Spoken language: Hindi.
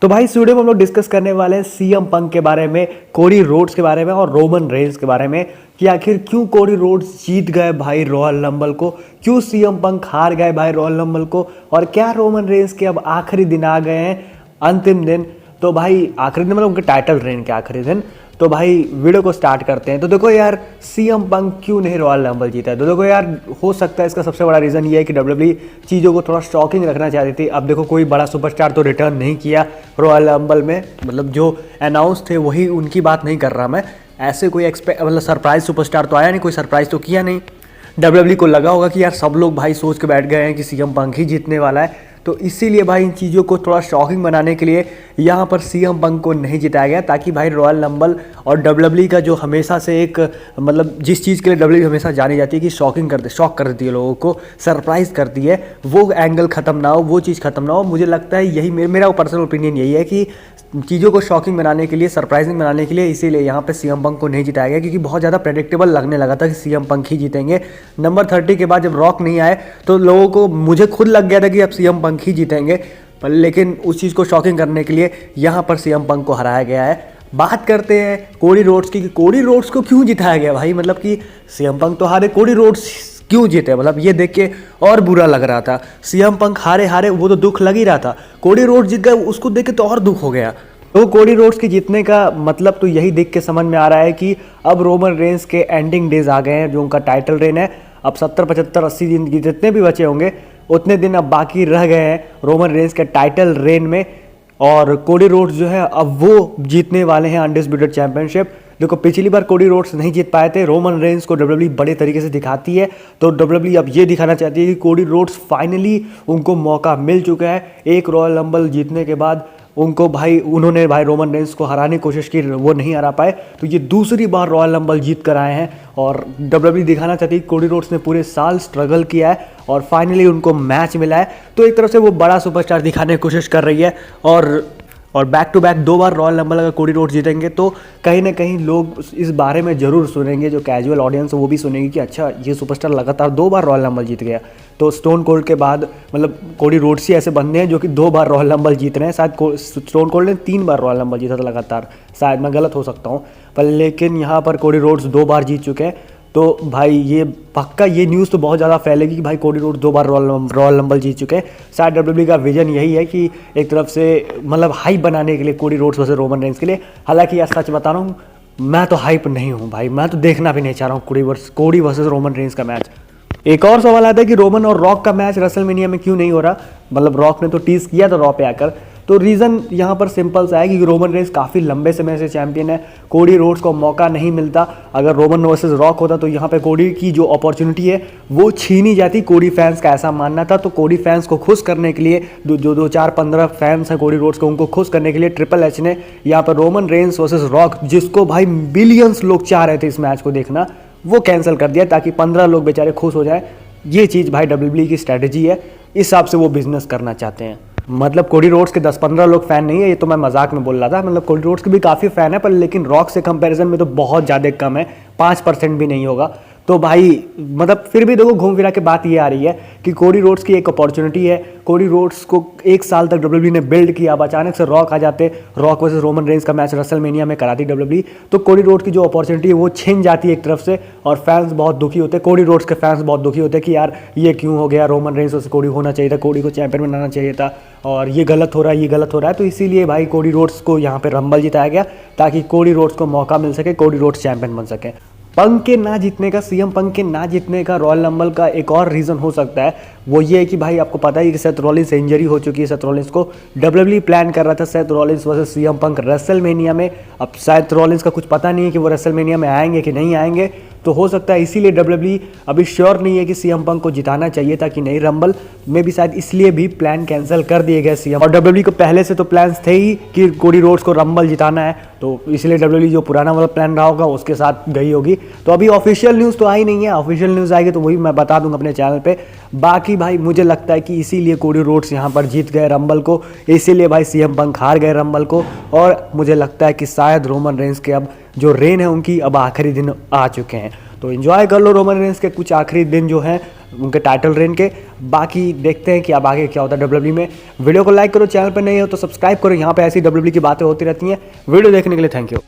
तो भाई इस वीडियो में हम लोग डिस्कस करने वाले हैं सीएम पंक के बारे में, कोडी रोड्स के बारे में और रोमन रेंस के बारे में कि आखिर क्यों कोडी रोड्स जीत गए भाई रॉयल रंबल को, क्यों सीएम पंक हार गए भाई रॉयल रंबल को, और क्या रोमन रेंस के अब आखिरी दिन आ गए हैं, अंतिम दिन। तो भाई आखिरी दिन मतलब उनके टाइटल रेन के आखिरी दिन। तो भाई वीडियो को स्टार्ट करते हैं। तो देखो यार, सीएम पंक क्यों नहीं रॉयल रंबल जीता है? तो देखो यार, हो सकता है इसका सबसे बड़ा रीज़न ये है कि डब्ल्यूडब्ल्यूई चीज़ों को थोड़ा शॉकिंग रखना चाह रही थी। अब देखो, कोई बड़ा सुपरस्टार तो रिटर्न नहीं किया रॉयल रंबल में, मतलब जो अनाउंस थे वही, उनकी बात नहीं कर रहा मैं। ऐसे कोई मतलब सरप्राइज सुपरस्टार तो आया नहीं, कोई सरप्राइज तो किया नहीं। डब्ल्यूडब्ल्यूई को लगा होगा कि यार सब लोग भाई सोच के बैठ गए हैं कि सीएम पंक ही जीतने वाला है, तो इसीलिए भाई इन चीज़ों को थोड़ा शॉकिंग बनाने के लिए यहाँ पर सीएम पंक को नहीं जिताया गया, ताकि भाई रॉयल रंबल और डब्ल्यूडब्ल्यूई का जो हमेशा से एक मतलब जिस चीज़ के लिए डब्ल्यूडब्ल्यूई हमेशा जानी जाती है कि शॉक कर देती है लोगों को, सरप्राइज़ करती है, वो एंगल ख़त्म ना हो, वो चीज़ ख़त्म ना हो। मुझे लगता है यही मेरा पर्सनल ओपिनियन यही है कि चीज़ों को शॉकिंग बनाने के लिए, सरप्राइजिंग बनाने के लिए, इसीलिए यहाँ पे सीएम पंक को नहीं जिताया गया, क्योंकि बहुत ज़्यादा प्रेडिक्टेबल लगने लगा था कि सीएम पंक ही जीतेंगे। नंबर 30 के बाद जब रॉक नहीं आए तो लोगों को, मुझे खुद लग गया था कि अब सीएम पंक ही जीतेंगे, पर लेकिन उस चीज़ को शॉकिंग करने के लिए यहाँ पर सीएम पंक को हराया गया है। बात करते हैं कोडी रोड्स की, कि कोडी रोड्स को क्यों जिताया गया भाई, मतलब कि सीएम पंक तो हारे, कोडी रोड्स क्यों जीते? मतलब ये देख के और बुरा लग रहा था। सीएम पंक हारे वो तो दुख लग ही रहा था, कोडी रोड्स जीत गए उसको देख के तो और दुख हो गया। तो कोडी रोड्स के जीतने का मतलब तो यही देख के समझ में आ रहा है कि अब रोमन रेंस के एंडिंग डेज आ गए हैं, जो उनका टाइटल रेन है। अब 70, 75, 80 दिन जितने भी बचे होंगे उतने दिन अब बाकी रह गए हैं रोमन रेंस के टाइटल रेन में, और कोडी रोड्स जो है अब वो जीतने वाले हैं अनडिस्प्यूटेड चैंपियनशिप। देखो, पिछली बार कोडी रोड्स नहीं जीत पाए थे, रोमन रेंस को डब्ल्यूडब्ल्यूई बड़े तरीके से दिखाती है, तो डब्ल्यूडब्ल्यूई अब ये दिखाना चाहती है कि कोडी रोड्स फाइनली उनको मौका मिल चुका है। एक रॉयल रंबल जीतने के बाद उनको उन्होंने रोमन रेंस को हराने की कोशिश की, वो नहीं हरा पाए, तो ये दूसरी बार रॉयल रंबल जीत कर आए हैं। और डब्ल्यूडब्ल्यूई दिखाना चाहती है कि कोडी रोड्स ने पूरे साल स्ट्रगल किया है और फाइनली उनको मैच मिला है, तो एक तरफ से वो बड़ा सुपरस्टार दिखाने की कोशिश कर रही है। और बैक टू बैक 2 बार रॉयल रंबल अगर कोडी रोड्स जीतेंगे तो कहीं ना कहीं लोग इस बारे में ज़रूर सुनेंगे, जो कैजुअल ऑडियंस है वो भी सुनेंगी कि अच्छा, ये सुपरस्टार लगातार 2 बार रॉयल रंबल जीत गया। तो स्टोन कोल्ड के बाद मतलब कोडी रोड्स ही ऐसे बंदे हैं जो कि 2 बार रॉयल रंबल जीत रहे हैं। शायद स्टोन कोल्ड ने 3 बार रॉयल रंबल जीता था लगातार, शायद मैं गलत हो सकता हूँ, पर लेकिन यहाँ पर कोडी रोड्स 2 बार जीत चुके हैं। तो भाई ये पक्का, ये न्यूज़ तो बहुत ज़्यादा फैलेगी कि भाई कोडी रोड्स 2 बार रॉयल रंबल जीत चुके हैं। शायद डब्ल्यूडब्ल्यूई का विजन यही है कि एक तरफ से मतलब हाइप बनाने के लिए Cody Rhodes versus Roman Reigns के लिए। हालांकि यार सच बता रहा हूँ, मैं तो हाइप नहीं हूँ भाई, मैं तो देखना भी नहीं चाह रहा हूँ कोडी वर्सेस रोमन रेंस का मैच। एक और सवाल आता है कि रोमन और रॉक का मैच रेसलमेनिया में क्यों नहीं हो रहा? मतलब रॉक ने तो टीज किया था रॉ पे आकर, तो रीज़न यहाँ पर सिंपल सा है कि रोमन रेंस काफ़ी लंबे समय से चैंपियन है, कोडी रोड्स को मौका नहीं मिलता। अगर रोमन वर्सेस रॉक होता तो यहाँ पे कोडी की जो अपॉर्चुनिटी है वो छीनी जाती, कोडी फैंस का ऐसा मानना था। तो कोडी फैंस को खुश करने के लिए, जो 2-4-15 फैंस हैं कोडी रोड्स को, उनको खुश करने के लिए ट्रिपल एच ने यहाँ पर रोमन रेंस वर्सेस रॉक, जिसको भाई बिलियंस लोग चाह रहे थे इस मैच को देखना, वो कैंसिल कर दिया ताकि 15 लोग बेचारे खुश हो जाए। ये चीज़ भाई डब्ल्यूडब्ल्यूई की स्ट्रैटेजी है, इस हिसाब से वो बिजनेस करना चाहते हैं। मतलब कोडी रोड्स के 10-15 लोग फैन नहीं है, ये तो मैं मजाक में बोल रहा था। मतलब कोडी रोड्स के भी काफ़ी फैन है, पर लेकिन रॉक से कंपैरिजन में तो बहुत ज़्यादा कम है, 5% भी नहीं होगा। तो भाई मतलब फिर भी देखो, घूम फिरा के बात ये आ रही है कि कोडी रोड्स की एक अपॉर्चुनिटी है। कोडी रोड्स को 1 साल तक डब्ल्यूडब्ल्यूई ने बिल्ड किया, अब अचानक से रॉक आ जाते, रॉक वर्सेस रोमन रेंस का मैच रेसलमेनिया में कराती डब्ल्यूडब्ल्यूई, तो कोडी रोड्स की जो अपॉर्चुनिटी है वो छिन जाती है एक तरफ से, और फैंस बहुत दुखी होते हैं, कोडी रोड्स के फैंस बहुत दुखी होते हैं कि यार ये क्यों हो गया, रोमन रेंस वर्सेस कोडी होना चाहिए था, कोडी को चैंपियन बनाना चाहिए था, और ये गलत हो रहा है, ये गलत हो रहा है। तो इसीलिए भाई कोडी रोड्स को यहाँ पे रंबल जिताया गया, ताकि कोडी रोड्स को मौका मिल सके, कोडी रोड्स चैंपियन बन सके। पंक के ना जीतने का, सीएम पंक के ना जीतने का रॉयल रंबल का एक और रीज़न हो सकता है, वो ये है कि भाई आपको पता है कि सेथ रॉलिंस से इंजरी हो चुकी है। सेथ रॉलिंस को डब्ल्यूडब्ल्यूई प्लान कर रहा था Seth Rollins versus CM Punk WrestleMania में। अब सेथ रॉलिंस का कुछ पता नहीं है कि वो रेसलमेनिया में आएंगे कि नहीं आएंगे, तो हो सकता है इसीलिए डब्ल्यूडब्ल्यूई अभी श्योर नहीं है कि सीएम पंक को जिताना चाहिए था कि नहीं रंबल में भी, शायद इसलिए भी प्लान कैंसिल कर दिए गए सीएम। और डब्ल्यूडब्ल्यूई को पहले से तो प्लान्स थे ही कि कोडी रोड्स को रंबल जिताना है, तो इसलिए डब्ल्यूडब्ल्यूई जो पुराना वाला प्लान रहा होगा उसके साथ गई होगी। तो अभी ऑफिशियल न्यूज़ तो आई नहीं है, ऑफिशियल न्यूज़ आएगी तो वही मैं बता दूंगा अपने चैनल पे। बाकी भाई मुझे लगता है कि इसीलिए कोडी रोड्स यहाँ पर जीत गए रंबल को, इसीलिए भाई सीएम पंक हार गए रंबल को, और मुझे लगता है कि शायद रोमन रेंस के अब जो रेन है उनकी अब आखिरी दिन आ चुके हैं। तो एंजॉय कर लो रोमन रेंस के कुछ आखिरी दिन जो हैं उनके टाइटल रेन के। बाकी देखते हैं कि अब आगे क्या होता है WWE में। वीडियो को लाइक करो, चैनल पर नहीं हो तो सब्सक्राइब करो, यहाँ पे ऐसी WWE की बातें होती रहती हैं। वीडियो देखने के लिए थैंक यू।